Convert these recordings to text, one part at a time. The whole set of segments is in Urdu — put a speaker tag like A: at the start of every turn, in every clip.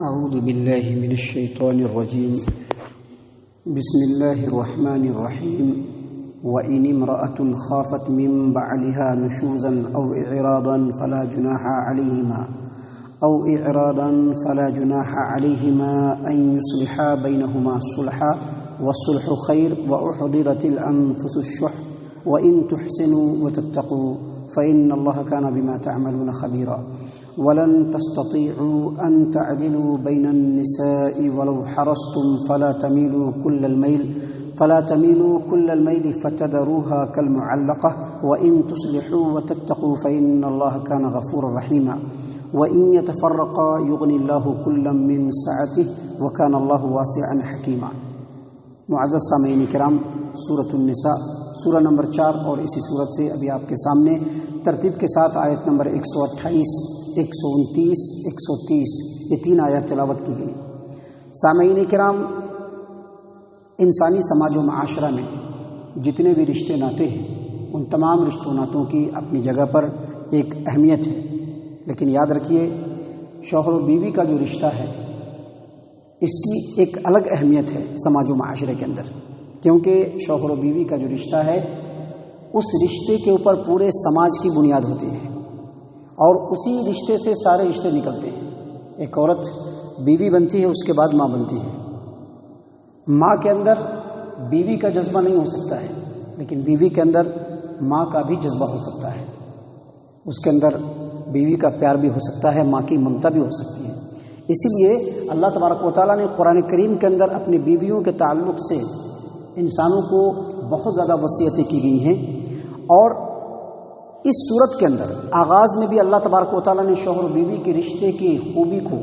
A: أعوذ بالله من الشيطان الرجيم. بسم الله الرحمن الرحيم. وإن امرأة خافت من بعلها نشوزا أو إعراضا فلا جناح عليهما أن يصلحا بينهما صلحا والصلح خير وأحضرت الأنفس الشح وإن تحسنوا وتتقوا فإن الله كان بما تعملون خبيرا. ولن تستطيعوا أن تعدلوا بين النساء ولو حرصتم فلا تميلوا كل الميل فتذروها كالمعلقة وإن تصلحوا وتتقوا فإن الله كان غفورا رحيما. وإن يتفرقا يغني الله كلا من سعته وكان الله واسعا حكيما. معزز سامعین کرام، سورۃ النساء سورہ نمبر 4 اور اسی سورت سے ابھی آپ کے سامنے ترتیب کے ساتھ آیت نمبر 128 129 130 یہ 3 آیات تلاوت کی گئی. سامعین کرام، انسانی سماج و معاشرہ میں جتنے بھی رشتے ناطے ہیں ان تمام رشتوں ناطوں کی اپنی جگہ پر ایک اہمیت ہے، لیکن یاد رکھیے شوہر و بیوی کا جو رشتہ ہے اس کی ایک الگ اہمیت ہے سماج و معاشرے کے اندر، کیونکہ شوہر و بیوی کا جو رشتہ ہے اس رشتے کے اوپر پورے سماج کی بنیاد ہوتی ہے اور اسی رشتے سے سارے رشتے نکلتے ہیں. ایک عورت بیوی بنتی ہے، اس کے بعد ماں بنتی ہے. ماں کے اندر بیوی کا جذبہ نہیں ہو سکتا ہے، لیکن بیوی کے اندر ماں کا بھی جذبہ ہو سکتا ہے. اس کے اندر بیوی کا پیار بھی ہو سکتا ہے، ماں کی ممتا بھی ہو سکتی ہے. اسی لیے اللہ تبارک و تعالیٰ نے قرآن کریم کے اندر اپنی بیویوں کے تعلق سے انسانوں کو بہت زیادہ وصیتیں کی گئی ہیں، اور اس صورت کے اندر آغاز میں بھی اللہ تبارک و تعالیٰ نے شوہر و بیوی کے رشتے کی خوبی کو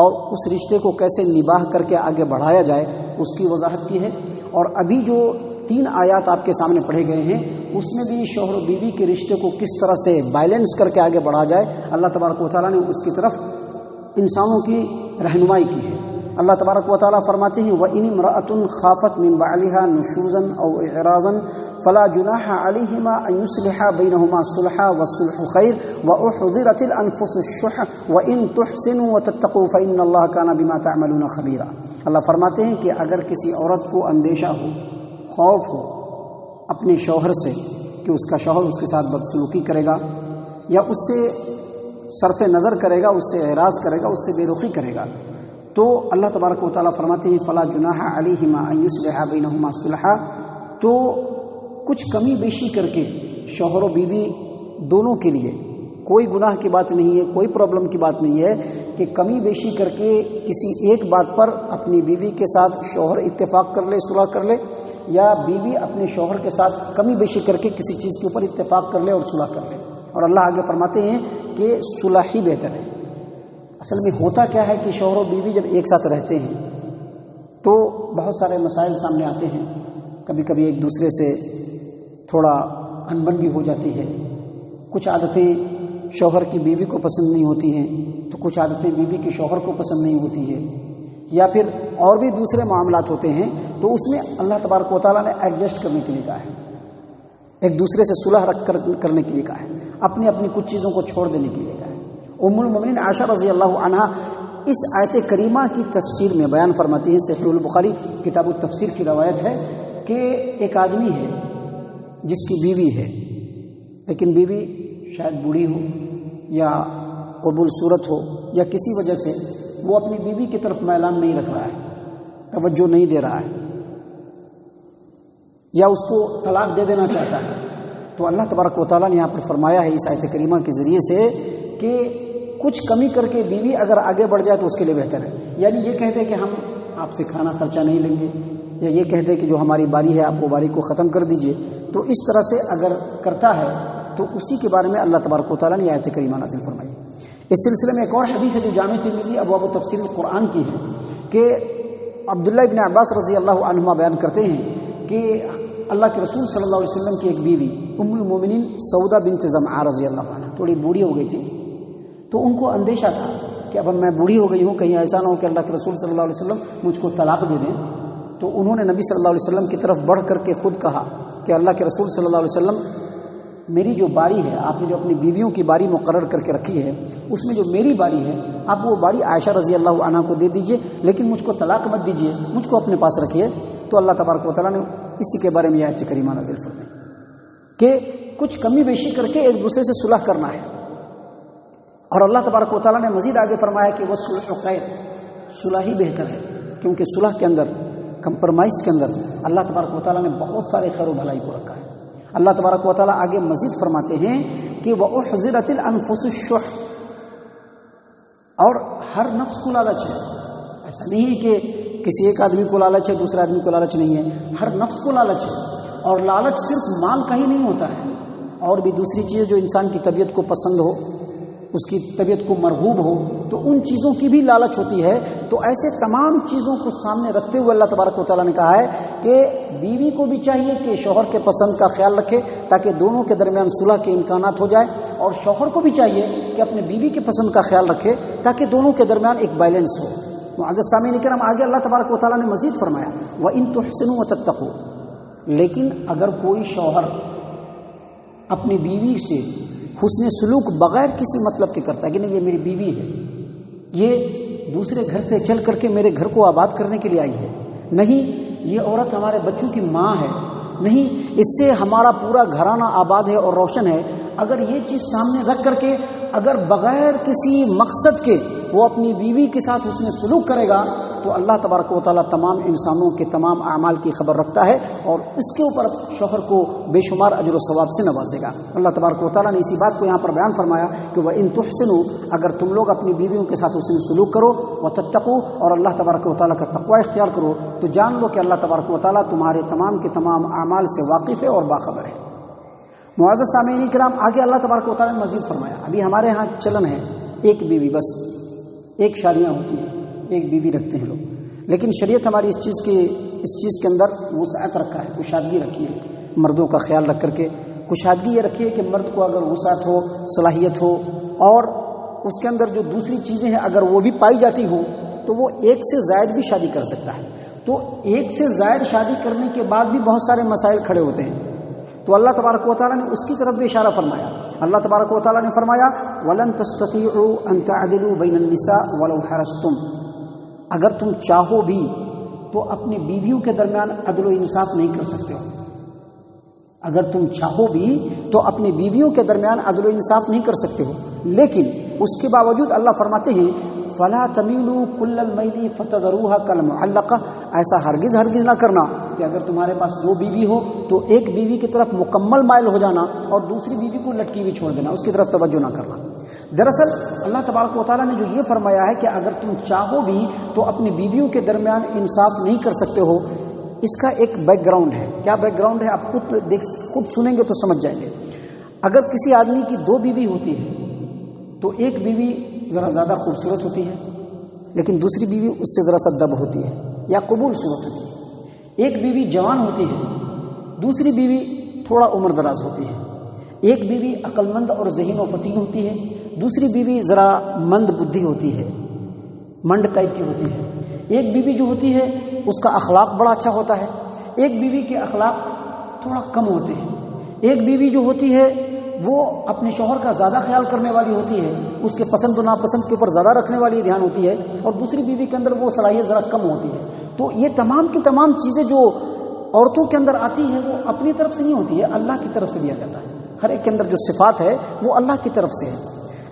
A: اور اس رشتے کو کیسے نباہ کر کے آگے بڑھایا جائے اس کی وضاحت کی ہے. اور ابھی جو 3 آیات آپ کے سامنے پڑھے گئے ہیں اس میں بھی شوہر و بیوی کے رشتے کو کس طرح سے بیلنس کر کے آگے بڑھا جائے اللہ تبارک و تعالیٰ نے اس کی طرف انسانوں کی رہنمائی کی ہے. اللہ تبارک و تعالیٰ فرماتے ہیں وَإِنِ امْرَأَةٌ خَافَتْ مِنْ بَعْلِهَا نُشُوزًا أَوْ إِعْرَاضًا فَلَا جُنَاحَ عَلَيْهِمَا أَنْ يُصْلِحَا بَيْنَهُمَا صُلْحًا وَالصُّلْحُ خَيْرٌ وَأُحْضِرَتِ الْأَنفُسُ الشُّحَّ وَإِنْ تُحْسِنُوا وَتَتَّقُوا فَإِنَّ اللَّهَ كَانَ بِمَا تَعْمَلُونَ خَبِيرًا. اللہ فرماتے ہیں کہ اگر کسی عورت کو اندیشہ ہو، خوف ہو اپنے شوہر سے کہ اس کا شوہر اس کے ساتھ بدسلوکی کرے گا یا اس سے صرف نظر کرے گا، اس سے اعراض کرے گا، اس سے بے رخی کرے گا، تو اللہ تبارک و تعالیٰ فرماتے ہیں فلا جناح علیہما ان یصلحا بینہما صلحا، تو کچھ کمی بیشی کر کے شوہر و بیوی دونوں کے لیے کوئی گناہ کی بات نہیں ہے، کوئی پرابلم کی بات نہیں ہے کہ کمی بیشی کر کے کسی ایک بات پر اپنی بیوی کے ساتھ شوہر اتفاق کر لے، صلح کر لے، یا بیوی اپنے شوہر کے ساتھ کمی بیشی کر کے کسی چیز کے اوپر اتفاق کر لے اور صلح کر لے. اور اللہ آگے فرماتے ہیں کہ صلح ہی بہتر ہے. اصل میں ہوتا کیا ہے کہ شوہر و بیوی جب ایک ساتھ رہتے ہیں تو بہت سارے مسائل سامنے آتے ہیں. کبھی کبھی ایک دوسرے سے تھوڑا انبن بھی ہو جاتی ہے. کچھ عادتیں شوہر کی بیوی کو پسند نہیں ہوتی ہیں تو کچھ عادتیں بیوی کے شوہر کو پسند نہیں ہوتی ہے، یا پھر اور بھی دوسرے معاملات ہوتے ہیں، تو اس میں اللہ تبارک و تعالیٰ نے ایڈجسٹ کرنے کے لیے کہا ہے، ایک دوسرے سے صلح کرنے کے لیے کہا ہے، اپنی اپنی کچھ چیزوں کو چھوڑ دینے کے لیے کہا ہے. ام المؤمنین عائشہ رضی اللہ عنہا اس آیت کریمہ کی تفسیر میں بیان فرماتی ہیں، صحیح البخاری کتاب التفسیر کی روایت ہے کہ ایک آدمی ہے جس کی بیوی ہے، لیکن بیوی شاید بوڑھی ہو یا قبول صورت ہو یا کسی وجہ سے وہ اپنی بیوی کی طرف میلان نہیں رکھ رہا ہے، توجہ نہیں دے رہا ہے، یا اس کو طلاق دے دینا چاہتا ہے. تو اللہ تبارک و تعالیٰ نے یہاں پر فرمایا ہے اس آیت کریمہ کے ذریعے سے کہ کچھ کمی کر کے بیوی اگر آگے بڑھ جائے تو اس کے لیے بہتر ہے. یعنی یہ کہتے کہ ہم آپ سے کھانا خرچہ نہیں لیں گے، یا یہ کہتے کہ جو ہماری باری ہے آپ وہ باری کو ختم کر دیجئے، تو اس طرح سے اگر کرتا ہے تو اسی کے بارے میں اللہ تبارک و تعالیٰ نے آیت کریمہ نازل فرمائی. اس سلسلے میں ایک اور حدیث ہے جو جامع ترمذی ابواب تفسیر القرآن کی ہے کہ عبداللہ ابن عباس رضی اللہ عنہما بیان کرتے ہیں کہ اللہ کے رسول صلی اللہ علیہ وسلم کی ایک بیوی ام المومنین سودا بنت زمعہ رضی اللہ عنہ تھوڑی بوڑھی ہو گئی تھی، تو ان کو اندیشہ تھا کہ اب میں بوڑھی ہو گئی ہوں، کہیں ایسا نہ ہو کہ اللہ کے رسول صلی اللہ علیہ وسلم مجھ کو طلاق دے دیں. تو انہوں نے نبی صلی اللہ علیہ وسلم کی طرف بڑھ کر کے خود کہا کہ اللہ کے رسول صلی اللہ علیہ وسلم میری جو باری ہے، آپ نے جو اپنی بیویوں کی باری مقرر کر کے رکھی ہے، اس میں جو میری باری ہے آپ وہ باری عائشہ رضی اللہ عنہا کو دے دیجئے، لیکن مجھ کو طلاق مت دیجئے، مجھ کو اپنے پاس رکھیے۔ تو اللہ تبارک و تعالیٰ نے اسی کے بارے میں آیت کریمہ نازل فرمائی کہ کچھ کمی بیشی کر کے ایک دوسرے سے صلح کرنا ہے۔ اور اللہ تبارک و تعالیٰ نے مزید آگے فرمایا کہ وہ صلح خیر، صلح ہی بہتر ہے، کیونکہ صلح کے اندر، کمپرمائز کے اندر اللہ تبارک و تعالیٰ نے بہت سارے خیر و بھلائی کو رکھا ہے۔ اللہ تبارک و تعالیٰ آگے مزید فرماتے ہیں کہ وَأُحْضِرَتِ الْأَنفُسُ الشُّحَّ، اور ہر نفس کو لالچ ہے۔ ایسا نہیں ہے کہ کسی ایک آدمی کو لالچ ہے دوسرے آدمی کو لالچ نہیں ہے، ہر نفس کو لالچ ہے۔ اور لالچ صرف مال کا ہی نہیں ہوتا ہے، اور بھی دوسری چیزیں جو انسان کی طبیعت کو پسند ہو، اس کی طبیعت کو مرغوب ہو، تو ان چیزوں کی بھی لالچ ہوتی ہے۔ تو ایسے تمام چیزوں کو سامنے رکھتے ہوئے اللہ تبارک و تعالیٰ نے کہا ہے کہ بیوی کو بھی چاہیے کہ شوہر کے پسند کا خیال رکھے تاکہ دونوں کے درمیان صلح کے امکانات ہو جائے، اور شوہر کو بھی چاہیے کہ اپنے بیوی کے پسند کا خیال رکھے تاکہ دونوں کے درمیان ایک بیلنس ہو۔ معزز سامعین کرام، آگے اللہ تبارک و تعالیٰ نے مزید فرمایا وَإِن تُحْسِنُوا وَتَتَّقُوا، لیکن اگر کوئی شوہر اپنی بیوی سے حسن سلوک بغیر کسی مطلب کے کرتا ہے کہ نہیں یہ میری بیوی ہے، یہ دوسرے گھر سے چل کر کے میرے گھر کو آباد کرنے کے لیے آئی ہے، نہیں یہ عورت ہمارے بچوں کی ماں ہے، نہیں اس سے ہمارا پورا گھرانہ آباد ہے اور روشن ہے، اگر یہ چیز سامنے رکھ کر کے اگر بغیر کسی مقصد کے وہ اپنی بیوی کے ساتھ حسن سلوک کرے گا تو اللہ تبارک و تعالیٰ تمام انسانوں کے تمام اعمال کی خبر رکھتا ہے اور اس کے اوپر شوہر کو بے شمار اجر و ثواب سے نوازے گا۔ اللہ تبارک و تعالیٰ نے اسی بات کو یہاں پر بیان فرمایا کہ وَإِن تُحْسِنُوا، اگر تم لوگ اپنی بیویوں کے ساتھ حسن سلوک کرو، وَتَتَّقُوا، اور اللہ تبارک و تعالیٰ کا تقوی اختیار کرو، تو جان لو کہ اللہ تبارک و تعالیٰ تمہارے تمام کے تمام اعمال سے واقف ہے اور باخبر ہے۔ معزز سامعین کرام، آگے اللہ تبارک و تعالیٰ نے مزید فرمایا، ابھی ہمارے ہاں چلن ہے ایک بیوی، بس ایک شادیاں ہوتی ہیں، ایک بیوی رکھتے ہیں لوگ، لیکن شریعت ہماری اس چیز کے اندر وسعت رکھا ہے، کشادگی رکھی ہے مردوں کا خیال رکھ کر کے۔ کشادگی یہ رکھی ہے کہ مرد کو اگر وسعت ہو، صلاحیت ہو، اور اس کے اندر جو دوسری چیزیں ہیں اگر وہ بھی پائی جاتی ہوں تو وہ ایک سے زائد بھی شادی کر سکتا ہے۔ تو ایک سے زائد شادی کرنے کے بعد بھی بہت سارے مسائل کھڑے ہوتے ہیں، تو اللہ تبارک و تعالیٰ نے اس کی طرف بھی اشارہ فرمایا۔ اللہ تبارک و تعالیٰ نے فرمایا وَلَن تَسْتَطِيعُوا أَن تَعْدِلُوا بَيْنَ النِّسَاءِ وَلَوْ حَرَصْتُمْ، اگر تم چاہو بھی تو اپنی بیویوں کے درمیان عدل و انصاف نہیں کر سکتے ہو، اگر تم چاہو بھی تو اپنی بیویوں کے درمیان عدل و انصاف نہیں کر سکتے ہو، لیکن اس کے باوجود اللہ فرماتے ہیں فَلَا تَمِيلُوا كُلَّ الْمَيْلِ فَتَذَرُوهَا كَالْمُعَلَّقَةِ، ایسا ہرگز نہ کرنا کہ اگر تمہارے پاس دو بیوی ہو تو ایک بیوی کی طرف مکمل مائل ہو جانا اور دوسری بیوی کو لٹکی ہوئی چھوڑ دینا، اس کی طرف توجہ نہ کرنا۔ دراصل اللہ تبارک و تعالیٰ نے جو یہ فرمایا ہے کہ اگر تم چاہو بھی تو اپنی بیویوں کے درمیان انصاف نہیں کر سکتے ہو، اس کا ایک بیک گراؤنڈ ہے۔ کیا بیک گراؤنڈ ہے آپ خود سنیں گے تو سمجھ جائیں گے۔ اگر کسی آدمی کی دو بیوی ہوتی ہے تو ایک بیوی ذرا زیادہ خوبصورت ہوتی ہے لیکن دوسری بیوی اس سے ذرا سا دب ہوتی ہے یا قبول صورت ہوتی ہے، ایک بیوی جوان ہوتی ہے، دوسری بیوی تھوڑا عمر دراز ہوتی ہے، ایک بیوی عقل مند اور ذہین و فتین ہوتی ہے، دوسری بیوی ذرا مند بدھی ہوتی ہے، منڈ ٹائپ کی ہوتی ہے، ایک بیوی جو ہوتی ہے اس کا اخلاق بڑا اچھا ہوتا ہے، ایک بیوی کے اخلاق تھوڑا کم ہوتے ہیں، ایک بیوی جو ہوتی ہے وہ اپنے شوہر کا زیادہ خیال کرنے والی ہوتی ہے، اس کے پسند و ناپسند کے اوپر زیادہ رکھنے والی دھیان ہوتی ہے، اور دوسری بیوی کے اندر وہ صلاحیت ذرا کم ہوتی ہے۔ تو یہ تمام کی تمام چیزیں جو عورتوں کے اندر آتی ہیں وہ اپنی طرف سے نہیں ہوتی ہے، اللہ کی طرف سے دیا جاتا ہے۔ ہر ایک کے اندر جو صفات ہے وہ اللہ کی طرف سے ہے،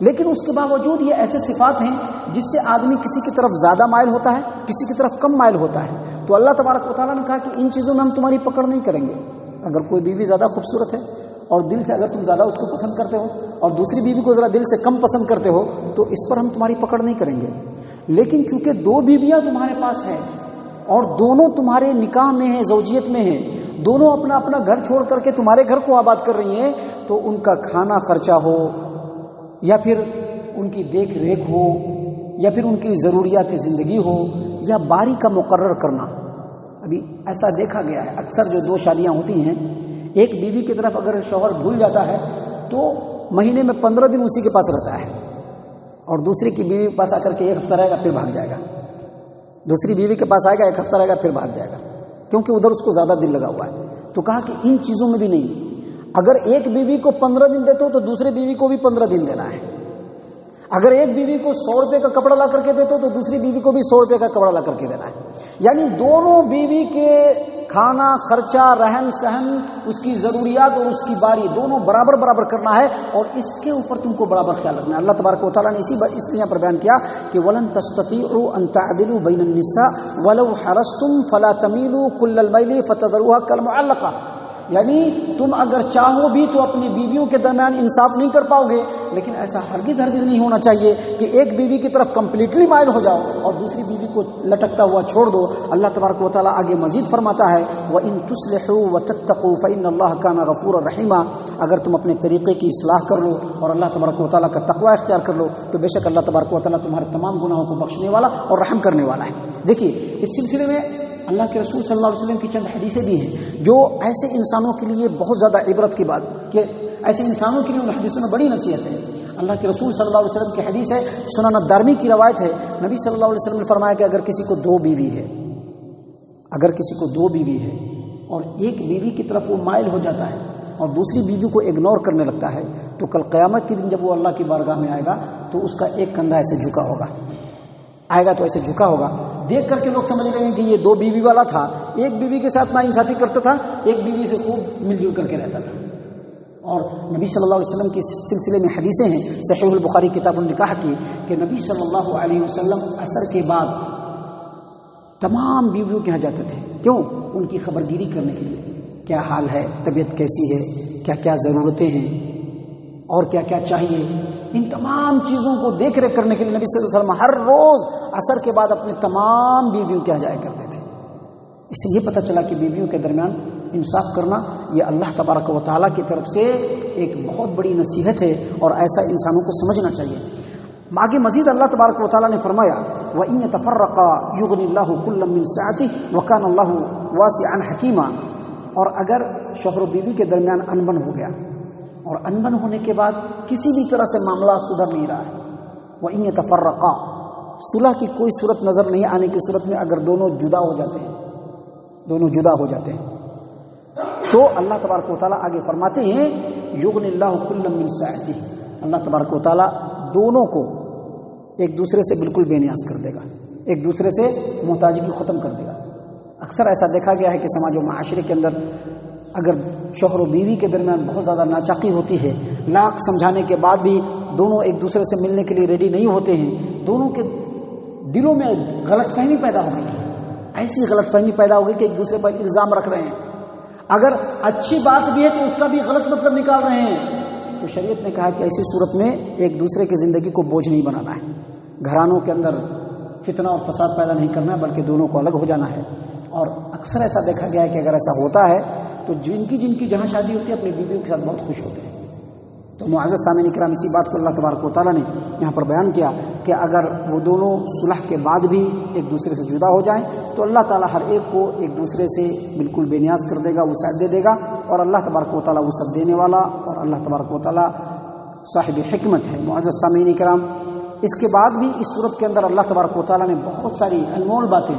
A: لیکن اس کے باوجود یہ ایسے صفات ہیں جس سے آدمی کسی کی طرف زیادہ مائل ہوتا ہے، کسی کی طرف کم مائل ہوتا ہے۔ تو اللہ تبارک و تعالیٰ نے کہا کہ ان چیزوں میں ہم تمہاری پکڑ نہیں کریں گے۔ اگر کوئی بیوی زیادہ خوبصورت ہے اور دل سے اگر تم زیادہ اس کو پسند کرتے ہو اور دوسری بیوی کو ذرا دل سے کم پسند کرتے ہو تو اس پر ہم تمہاری پکڑ نہیں کریں گے، لیکن چونکہ دو بیویاں تمہارے پاس ہیں اور دونوں تمہارے نکاح میں ہیں، زوجیت میں ہیں، دونوں اپنا اپنا گھر چھوڑ کر کے تمہارے گھر کو آباد کر رہی ہیں، تو ان کا کھانا خرچہ ہو یا پھر ان کی دیکھ ریکھ ہو یا پھر ان کی ضروریات زندگی ہو یا باری کا مقرر کرنا۔ ابھی ایسا دیکھا گیا ہے اکثر جو دو شادیاں ہوتی ہیں، ایک بیوی کی طرف اگر شوہر بھول جاتا ہے تو مہینے میں 15 دن اسی کے پاس رہتا ہے، اور دوسری کی بیوی کے پاس آ کر کے ایک ہفتہ رہے گا پھر بھاگ جائے گا، دوسری بیوی کے پاس آئے گا ایک ہفتہ رہے گا پھر بھاگ جائے گا، کیونکہ ادھر اس کو زیادہ دل لگا ہوا ہے۔ تو کہا کہ ان چیزوں میں بھی نہیں، اگر ایک بیوی کو 15 دن دیتے ہو تو دوسری بیوی کو بھی 15 دن دینا ہے. اگر ایک بیوی کو 100 روپے کا کپڑا لا کر کے دیتے ہو تو دوسری بیوی کو بھی 100 روپے کا کپڑا لا کر کے دینا ہے. یعنی دونوں بیوی کے کھانا خرچہ رہن سہن اس کی ضروریات اور اس کی باری دونوں برابر برابر کرنا ہے اور اس کے اوپر تم کو برابر خیال رکھنا ہے. اللہ تبارک و تعالیٰ نے اس لیے پر بیان کیا کہ وَلَن تَسْتَطِيعُوا أَن تَعْدِلُوا بَيْنَ النِّسَاءِ وَلَوْ حَرَصْتُمْ فَلَا تَمِيلُوا كُلَّ الْمَيْلِ فَتَذَرُوهَا كَالْمُعَلَّقَةِ. یعنی تم اگر چاہو بھی تو اپنی بیویوں کے درمیان انصاف نہیں کر پاؤ گے، لیکن ایسا ہرگز نہیں ہونا چاہیے کہ ایک بیوی کی طرف کمپلیٹلی مائل ہو جاؤ اور دوسری بیوی کو لٹکتا ہوا چھوڑ دو. اللہ تبارک و تعالیٰ آگے مزید فرماتا ہے وَإِن تُصْلِحُوا وَتَتَّقُوا فَإِنَّ اللَّهَ كَانَ غَفُورًا رَحِيمًا. اگر تم اپنے طریقے کی اصلاح کر لو اور اللہ تبارک و تعالیٰ کا تقوی اختیار کر لو تو بے شک اللہ تبارک و تعالیٰ تمہارے تمام گناہوں کو بخشنے والا اور رحم کرنے والا ہے. دیکھیے اس سلسلے میں اللہ کے رسول صلی اللہ علیہ وسلم کی چند حدیثیں بھی ہیں جو ایسے انسانوں کے لیے بہت زیادہ عبرت کی بات کہ ایسے انسانوں کے لیے ان حدیثوں میں بڑی نصیحت ہے. اللہ کے رسول صلی اللہ علیہ وسلم کی حدیث ہے، سنن الدارمی کی روایت ہے. نبی صلی اللہ علیہ وسلم نے فرمایا کہ اگر کسی کو دو بیوی ہے اور ایک بیوی کی طرف وہ مائل ہو جاتا ہے اور دوسری بیوی کو اگنور کرنے لگتا ہے تو کل قیامت کے دن جب وہ اللہ کی بارگاہ میں آئے گا تو اس کا ایک کندھا ایسے جھکا ہوگا، آئے گا تو ایسے جھکا ہوگا. دیکھ کر کے لوگ سمجھ رہے ہیں کہ یہ 2 بیوی والا تھا، ایک بیوی کے ساتھ ناانصافی کرتا تھا، ایک بیوی سے خوب مل جل کر کے رہتا تھا. اور نبی صلی اللہ علیہ وسلم کے سلسلے میں حدیثیں ہیں صحیح البخاری کتاب النکاح کی کہ نبی صلی اللہ علیہ وسلم عصر کے بعد تمام بیویوں کے یہاں جاتے تھے. کیوں؟ ان کی خبرگیری کرنے کے لیے، کیا حال ہے، طبیعت کیسی ہے، کیا کیا ضرورتیں ہیں اور کیا کیا چاہیے. ان تمام چیزوں کو دیکھ ریکھ کرنے کے لیے نبی صلی اللہ علیہ وسلم ہر روز عصر کے بعد اپنے تمام بیویوں کے یہاں جایا کرتے تھے. اس سے یہ پتہ چلا کہ بیویوں کے درمیان انصاف کرنا یہ اللہ تبارک و تعالیٰ کی طرف سے ایک بہت بڑی نصیحت ہے اور ایسا انسانوں کو سمجھنا چاہیے. آگے مزید اللہ تبارک و تعالیٰ نے فرمایا وَإِن يَتَفَرَّقَا يُغْنِ اللَّهُ كُلًّا مِّن سَعَتِهِ وَكَانَ اللَّهُ وَاسِعًا حَكِيمًا. اور اگر شوہر و بیوی کے درمیان انبن ہو گیا اور انبن ہونے کے بعد کسی بھی طرح سے معاملہ سدھر نہیں رہا ہے، وَإِن يَتَفَرَّقَا صلح کی کوئی صورت نظر نہیں آنے کی صورت میں اگر دونوں جدا ہو جاتے ہیں تو اللہ تبارک و تعالیٰ آگے فرماتے ہیں یغنی اللہ کلا من سعتہ. اللہ تبارک و تعالیٰ دونوں کو ایک دوسرے سے بالکل بے نیاز کر دے گا، ایک دوسرے سے محتاجگی ختم کر دے گا. اکثر ایسا دیکھا گیا ہے کہ سماج و معاشرے کے اندر اگر شوہر و بیوی کے درمیان بہت زیادہ ناچاقی ہوتی ہے، لاکھ سمجھانے کے بعد بھی دونوں ایک دوسرے سے ملنے کے لیے ریڈی نہیں ہوتے ہیں، دونوں کے دلوں میں غلط فہمی پیدا ہو گئی ہے. ایسی غلط فہمی پیدا ہو گئی کہ ایک دوسرے پر الزام رکھ رہے ہیں. اگر اچھی بات بھی ہے تو اس کا بھی غلط مطلب نکال رہے ہیں. تو شریعت نے کہا کہ ایسی صورت میں ایک دوسرے کی زندگی کو بوجھ نہیں بنانا ہے، گھرانوں کے اندر فتنہ اور فساد پیدا نہیں کرنا ہے، بلکہ دونوں کو الگ ہو جانا ہے. اور اکثر ایسا دیکھا گیا ہے کہ اگر ایسا ہوتا ہے تو جن کی جہاں شادی ہوتی ہے اپنی بیویوں کے ساتھ بہت خوش ہوتے ہیں. تو معزز سامعین کرام اسی بات کو اللہ تبارک و تعالیٰ نے یہاں پر بیان کیا کہ اگر وہ دونوں صلح کے بعد بھی ایک دوسرے سے جدا ہو جائیں تو اللہ تعالیٰ ہر ایک کو ایک دوسرے سے بالکل بے نیاز کر دے گا، وسعت دے دے گا. اور اللہ تبارک و تعالیٰ وسعت دینے والا اور اللہ تبارک و تعالیٰ صاحب حکمت ہے. معزز سامعین کرام اس کے بعد بھی اس صورت کے اندر اللہ تبارک و تعالیٰ نے بہت ساری انمول باتیں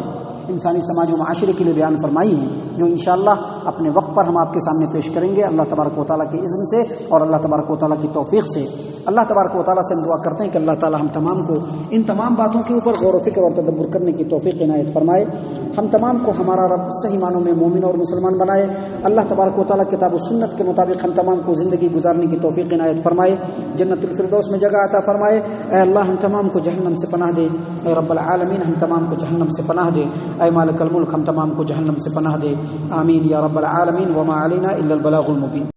A: انسانی سماج و معاشرے کے لیے بیان فرمائی ہیں جو انشاءاللہ اپنے وقت پر ہم آپ کے سامنے پیش کریں گے اللہ تبارک و تعالیٰ کے اذن سے اور اللہ تبارک و تعالیٰ کی توفیق سے. اللہ تبارک و تعالیٰ سے ہم دعا کرتے ہیں کہ اللہ تعالیٰ ہم تمام کو ان تمام باتوں کے اوپر غور و فکر اور تدبر کرنے کی توفیق عنایت فرمائے. ہم تمام کو ہمارا رب صحیح معنوں میں مومن اور مسلمان بنائے. اللہ تبارک و تعالیٰ کتاب و سنت کے مطابق ہم تمام کو زندگی گزارنے کی توفیق عنایت فرمائے. جنت الفردوس میں جگہ عطا فرمائے. اے اللہ ہم تمام کو جہنم سے پناہ دے. اے رب العالمین ہم تمام کو جہنم سے پناہ دے. اے مالک الملک ہم تمام کو جہنم سے پناہ دے. آمین یا رب العالمین. وما علینا الا البلاغ المبین.